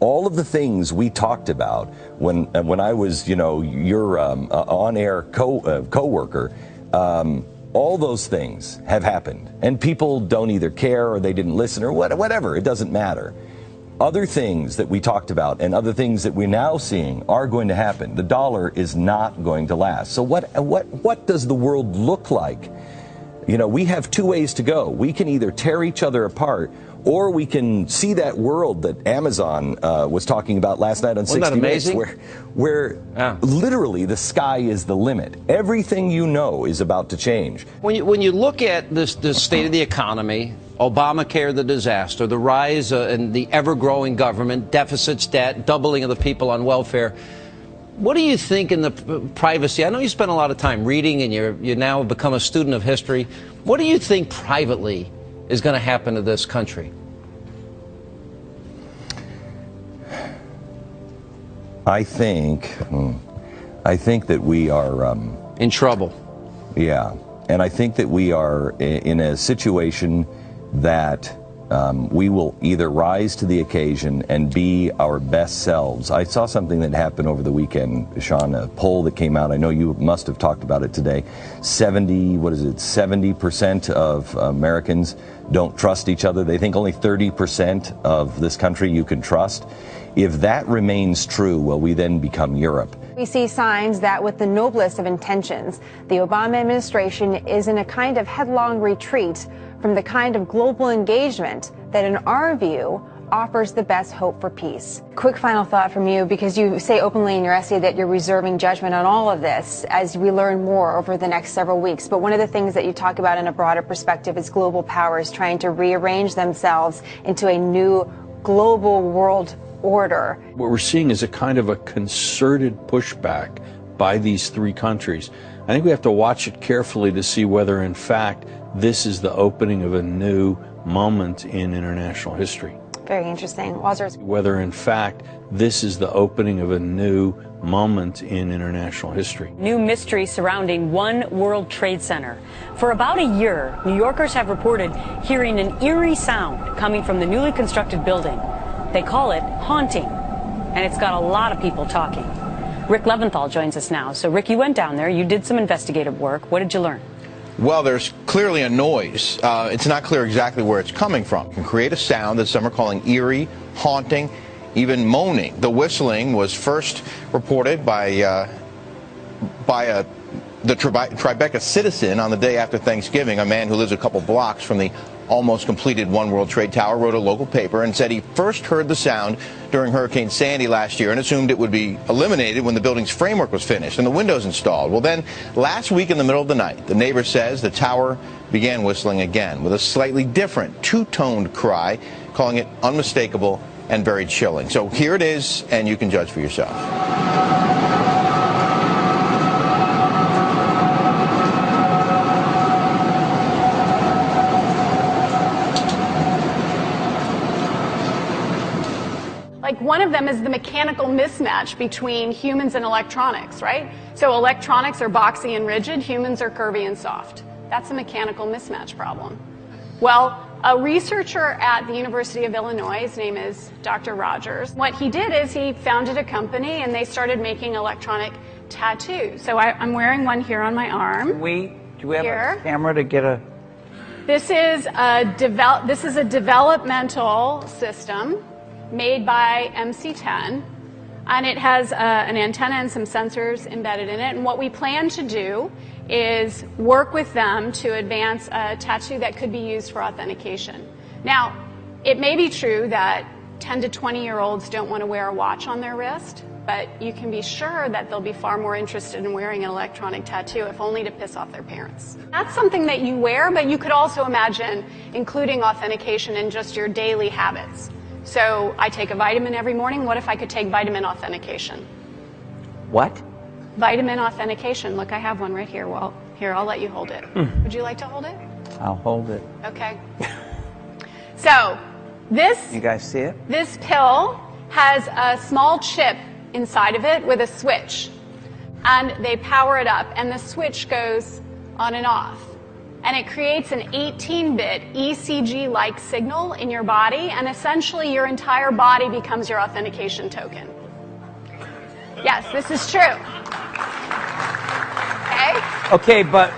all of the things we talked about when I was, your on-air co-worker, all those things have happened. And people don't either care or they didn't listen or whatever. It doesn't matter. Other things that we talked about and other things that we're now seeing are going to happen. The dollar is not going to last. So what does the world look like? We have two ways to go. We can either tear each other apart, or we can see that world that Amazon was talking about last night on 60 Minutes, where literally the sky is the limit. Everything is about to change. When you look at the state of the economy, Obamacare, the disaster, the rise in the ever-growing government, deficits, debt, doubling of the people on welfare, what do you think in the privacy? I know you spend a lot of time reading and you now have become a student of history. What do you think privately is going to happen to this country? I think that we are in trouble. Yeah, and I think that we are in a situation that we will either rise to the occasion and be our best selves. I saw something that happened over the weekend, Sean, a poll that came out. I know you must have talked about it today. 70% of Americans don't trust each other. They think only 30% of this country you can trust. If that remains true, will we then become Europe? We see signs that with the noblest of intentions, the Obama administration is in a kind of headlong retreat from the kind of global engagement that, in our view, offers the best hope for peace. Quick final thought from you, because you say openly in your essay that you're reserving judgment on all of this as we learn more over the next several weeks. But one of the things that you talk about in a broader perspective is global powers trying to rearrange themselves into a new global world order. What we're seeing is a kind of a concerted pushback by these three countries. I think we have to watch it carefully to see whether, in fact, this is the opening of a new moment in international history. Very interesting. Wazir. Whether, in fact, this is the opening of a new moment in international history. New mystery surrounding One World Trade Center. For about a year, New Yorkers have reported hearing an eerie sound coming from the newly constructed building. They call it haunting, and it's got a lot of people talking. Rick Leventhal joins us now. So, Rick, you went down there. You did some investigative work. What did you learn? Well, there's clearly a noise. It's not clear exactly where it's coming from. It can create a sound that some are calling eerie, haunting, even moaning. The whistling was first reported by the Tribeca citizen on the day after Thanksgiving. A man who lives a couple blocks from the almost completed One World Trade Tower wrote a local paper and said he first heard the sound during Hurricane Sandy last year and assumed it would be eliminated when the building's framework was finished and the windows installed. Well, then last week in the middle of the night, the neighbor says the tower began whistling again with a slightly different two-toned cry, calling it unmistakable and very chilling. So here it is, and you can judge for yourself. Like, one of them is the mechanical mismatch between humans and electronics, right? So electronics are boxy and rigid, humans are curvy and soft. That's a mechanical mismatch problem. Well, a researcher at the University of Illinois, his name is Dr. Rogers, what he did is he founded a company and they started making electronic tattoos. So I'm wearing one here on my arm. Do we have a camera to get a... This is a developmental system made by MC10, and it has an antenna and some sensors embedded in it. And what we plan to do is work with them to advance a tattoo that could be used for authentication. Now, it may be true that 10 to 20-year-olds don't want to wear a watch on their wrist, but you can be sure that they'll be far more interested in wearing an electronic tattoo, if only to piss off their parents. That's something that you wear, but you could also imagine including authentication in just your daily habits. So I take a vitamin every morning. What if I could take vitamin authentication? What? Vitamin authentication. Look, I have one right here. Well, here, I'll let you hold it. Would you like to hold it? I'll hold it. Okay. So this... You guys see it? This pill has a small chip inside of it with a switch. And they power it up, and the switch goes on and off. and it creates an 18-bit ECG-like signal in your body, and essentially your entire body becomes your authentication token. Yes, this is true. Okay, but...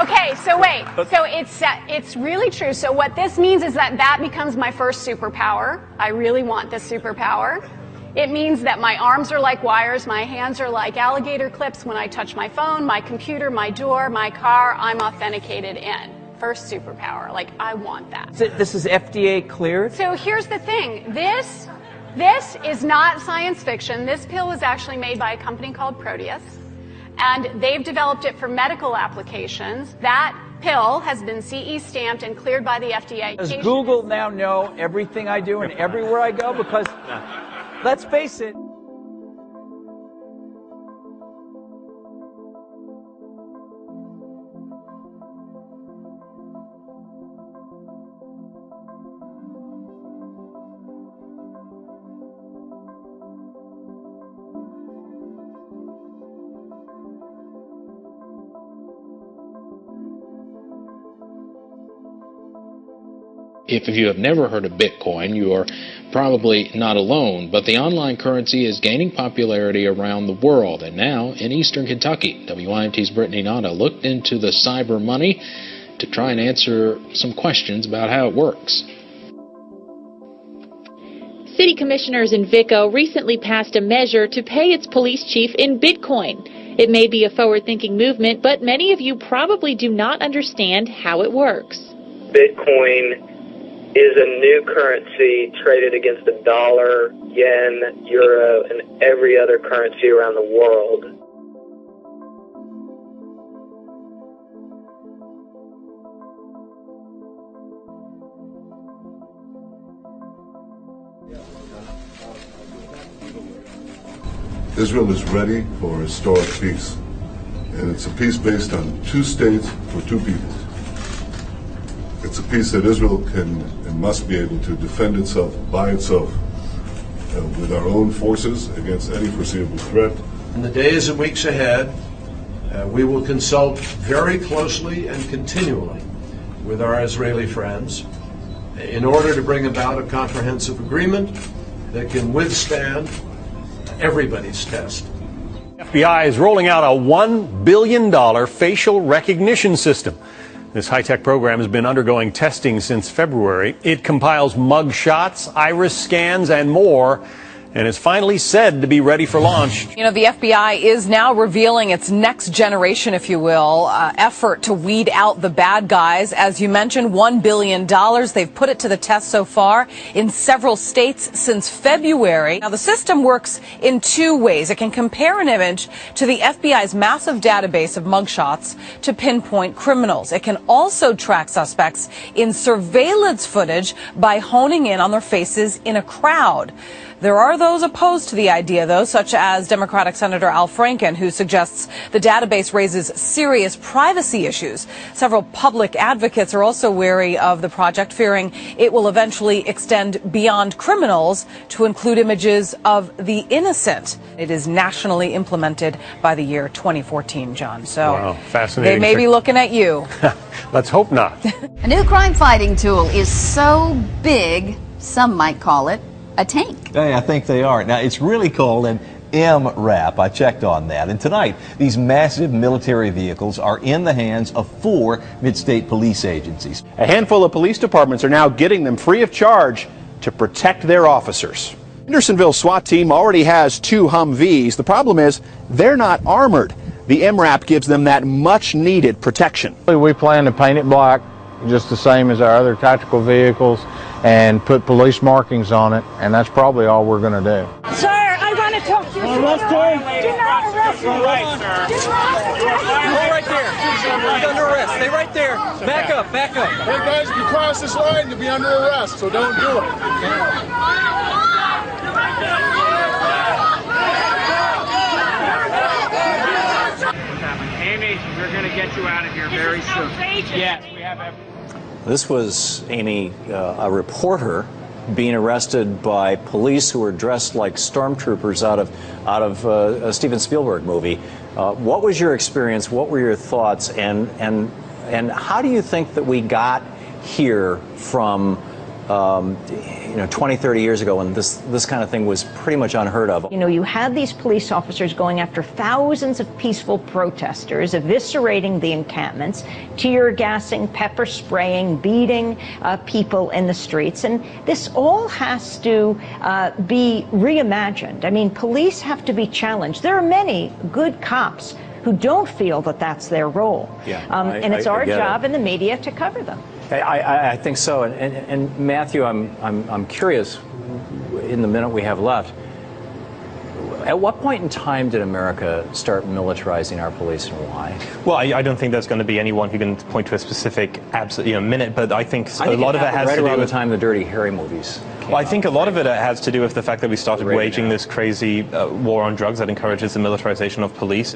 Okay, so wait. So it's really true. So what this means is that becomes my first superpower. I really want this superpower. It means that my arms are like wires, my hands are like alligator clips. When I touch my phone, my computer, my door, my car, I'm authenticated in. First superpower. Like, I want that. This is FDA cleared? So here's the thing. This is not science fiction. This pill was actually made by a company called Proteus, and they've developed it for medical applications. That pill has been CE stamped and cleared by the FDA. Does Google now know everything I do and everywhere I go? Because, let's face it, If you have never heard of Bitcoin, you are probably not alone, but the online currency is gaining popularity around the world, and now in eastern Kentucky. WIMT's Brittany Nada looked into the cyber money to try and answer some questions about how it works. City commissioners in Vico recently passed a measure to pay its police chief in Bitcoin. It may be a forward-thinking movement, but many of you probably do not understand how it works. Bitcoin is a new currency traded against the dollar, yen, euro, and every other currency around the world. Israel is ready for historic peace, and it's a peace based on 2 states for 2 people. It's a peace that Israel can and must be able to defend itself by itself with our own forces against any foreseeable threat. In the days and weeks ahead, we will consult very closely and continually with our Israeli friends in order to bring about a comprehensive agreement that can withstand everybody's test. FBI is rolling out a $1 billion facial recognition system. This high-tech program has been undergoing testing since February. It compiles mug shots, iris scans, and more, and is finally said to be ready for launch. You know, the FBI is now revealing its next generation, if you will, effort to weed out the bad guys. As you mentioned, $1 billion. They've put it to the test so far in several states since February. Now, the system works in 2 ways. It can compare an image to the FBI's massive database of mugshots to pinpoint criminals. It can also track suspects in surveillance footage by honing in on their faces in a crowd. There are those opposed to the idea, though, such as Democratic Senator Al Franken, who suggests the database raises serious privacy issues. Several public advocates are also wary of the project, fearing it will eventually extend beyond criminals to include images of the innocent. It is nationally implemented by the year 2014, John. So wow, fascinating. They may be looking at you. Let's hope not. A new crime-fighting tool is so big, some might call it a tank. Hey, I think they are. Now, it's really called an MRAP. I checked on that. And tonight, these massive military vehicles are in the hands of 4 mid-state police agencies. A handful of police departments are now getting them free of charge to protect their officers. Hendersonville SWAT team already has 2 Humvees. The problem is they're not armored. The MRAP gives them that much-needed protection. We plan to paint it black, just the same as our other tactical vehicles, and put police markings on it, and that's probably all we're going to do. Sir, I want to talk to you. Arrest him. Do not arrest me. Right, sir. Do not arrest me. Go right there. He's under arrest. Stay right there. Back up, back up. Hey guys, you cross this line to be under arrest, so don't do it. Amy, we're going to get you out of here very soon. Yes, we have everything. This was, Amy, a reporter being arrested by police who were dressed like stormtroopers out of a Steven Spielberg movie. What was your experience? What were your thoughts? And And how do you think that we got here from 20, 30 years ago when this kind of thing was pretty much unheard of? You know, you had these police officers going after thousands of peaceful protesters, eviscerating the encampments, tear gassing, pepper spraying, beating people in the streets. And this all has to be reimagined. I mean, police have to be challenged. There are many good cops who don't feel that that's their role. And it's our job in the media to cover them. I think so. And Matthew, I'm curious, in the minute we have left, at what point in time did America start militarizing our police, and why? Well, I don't think there's going to be anyone who can point to a specific minute, but I think a lot of it has to do around with the time the Dirty Harry movies. Well, I think a lot of it has to do with the fact that we started waging this crazy war on drugs that encourages the militarization of police.